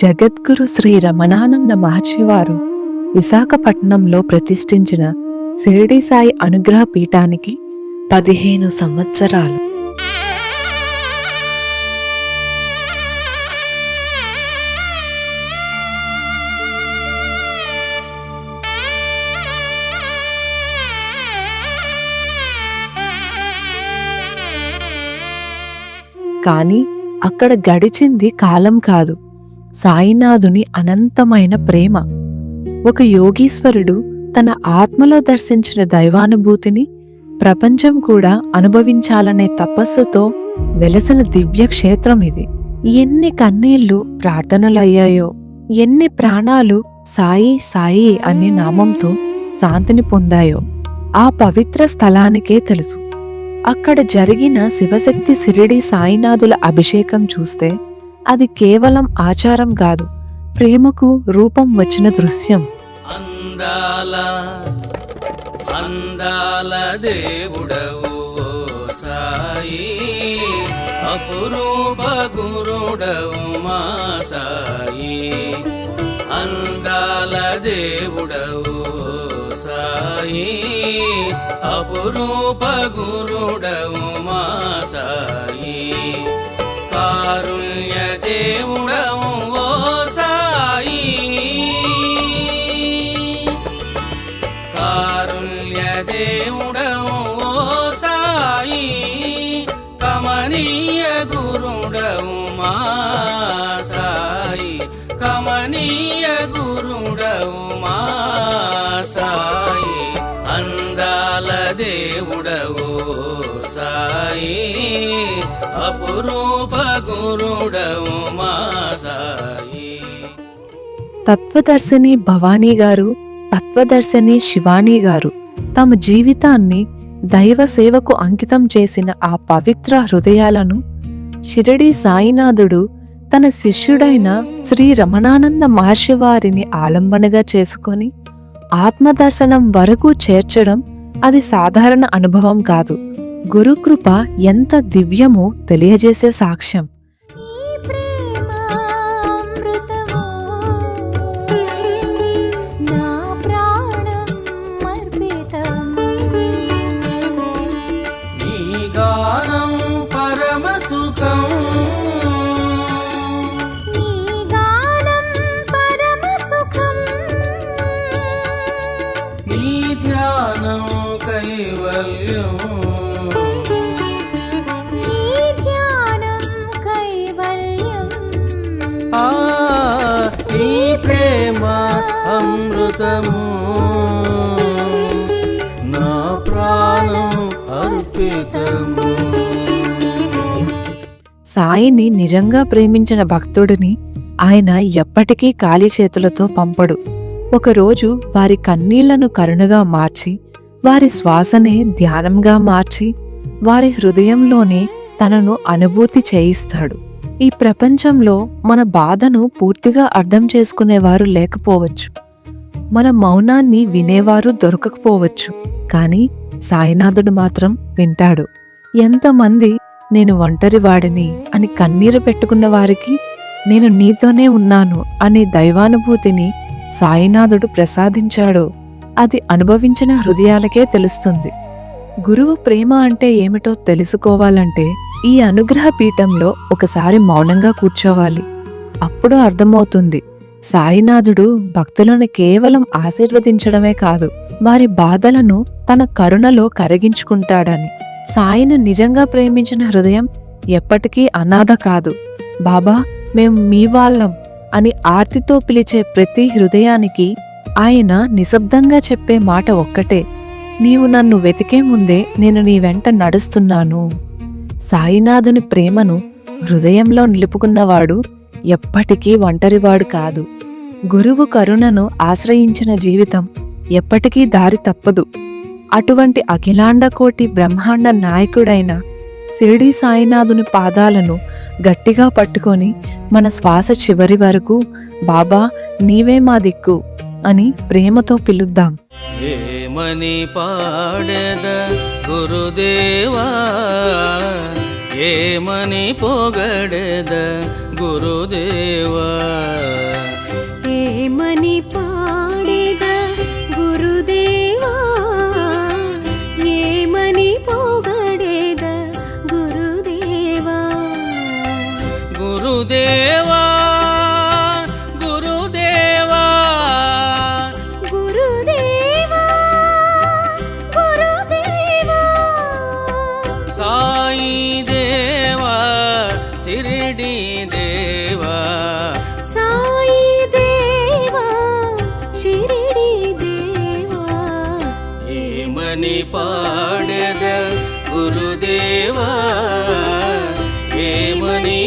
జగద్గురు శ్రీ రమణానంద మహర్షివారు విశాఖపట్నంలో ప్రతిష్ఠించిన షిరిడీ సాయి అనుగ్రహ పీఠానికి 15 సంవత్సరాలు. కానీ అక్కడ గడిచింది కాలం కాదు, సాయినాథుని అనంతమైన ప్రేమ. ఒక యోగీశ్వరుడు తన ఆత్మలో దర్శించిన దైవానుభూతిని ప్రపంచం కూడా అనుభవించాలనే తపస్సుతో వెలసిన దివ్య క్షేత్రం ఇది. ఎన్ని కన్నీళ్లు ప్రార్థనలయ్యాయో, ఎన్ని ప్రాణాలు సాయి సాయి అనే నామంతో శాంతిని పొందాయో ఆ పవిత్ర స్థలానికే తెలుసు. అక్కడ జరిగిన శివశక్తి షిరిడీ సాయినాథుల అభిషేకం చూస్తే అది కేవలం ఆచారం కాదు, ప్రేమకు రూపం వచ్చిన దృశ్యం. అందాల అందాల దేవుడవు సాయి, అపురూప గురుడవు మా సాయి. అందాల దేవుడవు సాయి, అపురూప గురుడవు మా సాయి. కారుణ్య దేవుడవు ఓ సాయి, కారుణ్య దేవుడవు ఓ సాయి. కమనీయ గురుడవు మా సాయి, కమనీయ గురుడవు మా సాయి. అందాల దేవుడవు సాయి, అపురూప గురుడవు మా సాయి. తత్వదర్శిని భవానీ గారు, తత్వదర్శిని శివానీ గారు తమ జీవితాన్ని దైవ సేవకు అంకితం చేసిన ఆ పవిత్ర హృదయాలను షిరిడీ సాయినాథుడు తన శిష్యుడైన శ్రీ రమణానంద మహర్షి వారిని ఆలంబనగా చేసుకొని ఆత్మదర్శనం వరకు చేర్చడం అది సాధారణ అనుభవం కాదు, గురుకృప ఎంత దివ్యమో తెలియజేసే సాక్ష్యం. ప్రేమ అమృతము, నా ప్రాణం అర్పితము. సాయిని నిజంగా ప్రేమించిన భక్తుడిని ఆయన ఎప్పటికీ ఖాళీ చేతులతో పంపడు. ఒకరోజు వారి కన్నీళ్లను కరుణగా మార్చి, వారి శ్వాసనే ధ్యానంగా మార్చి, వారి హృదయంలోనే తనను అనుభూతి చేయిస్తాడు. ఈ ప్రపంచంలో మన బాధను పూర్తిగా అర్థం చేసుకునేవారు లేకపోవచ్చు, మన మౌనాన్ని వినేవారు దొరకకపోవచ్చు, కానీ సాయినాథుడు మాత్రం వింటాడు. ఎంతమంది నేను ఒంటరివాడిని అని కన్నీరు పెట్టుకున్న వారికి నేను నీతోనే ఉన్నాను అనే దైవానుభూతిని సాయినాథుడు ప్రసాదించాడో అది అనుభవించిన హృదయాలకే తెలుస్తుంది. గురువు ప్రేమ అంటే ఏమిటో తెలుసుకోవాలంటే ఈ అనుగ్రహ పీఠంలో ఒకసారి మౌనంగా కూర్చోవాలి. అప్పుడు అర్థమవుతుంది, సాయినాథుడు భక్తులను కేవలం ఆశీర్వదించడమే కాదు, వారి బాధలను తన కరుణలో కరిగించుకుంటాడని. సాయిని నిజంగా ప్రేమించిన హృదయం ఎప్పటికీ అనాథ కాదు. బాబా, మేం మీ వాళ్ళం అని ఆర్తితో పిలిచే ప్రతి హృదయానికి ఆయన నిశ్శబ్దంగా చెప్పే మాట ఒక్కటే, నీవు నన్ను వెతికే ముందే నేను నీ వెంట నడుస్తున్నాను. సాయినాథుని ప్రేమను హృదయంలో నిలుపుకున్నవాడు ఎప్పటికీ ఒంటరివాడు కాదు. గురువు కరుణను ఆశ్రయించిన జీవితం ఎప్పటికీ దారి తప్పదు. అటువంటి అఖిలాండకోటి బ్రహ్మాండ నాయకుడైన షిరిడీ సాయినాథుని పాదాలను గట్టిగా పట్టుకొని మన శ్వాస చివరి వరకు బాబా నీవే మా దిక్కు అని ప్రేమతో పిలుద్దాం. ఏమని పాడెద గురుదేవా, ఏమని పొగడెద గురుదేవా. గురుదేవా గురుదేవా గురుదేవా గురుదేవా సాయి దేవా సిరిడి దేవా సాయి దేవా షిరిడి దేవా ఏమని పాడెద గురుదేవా ఏమని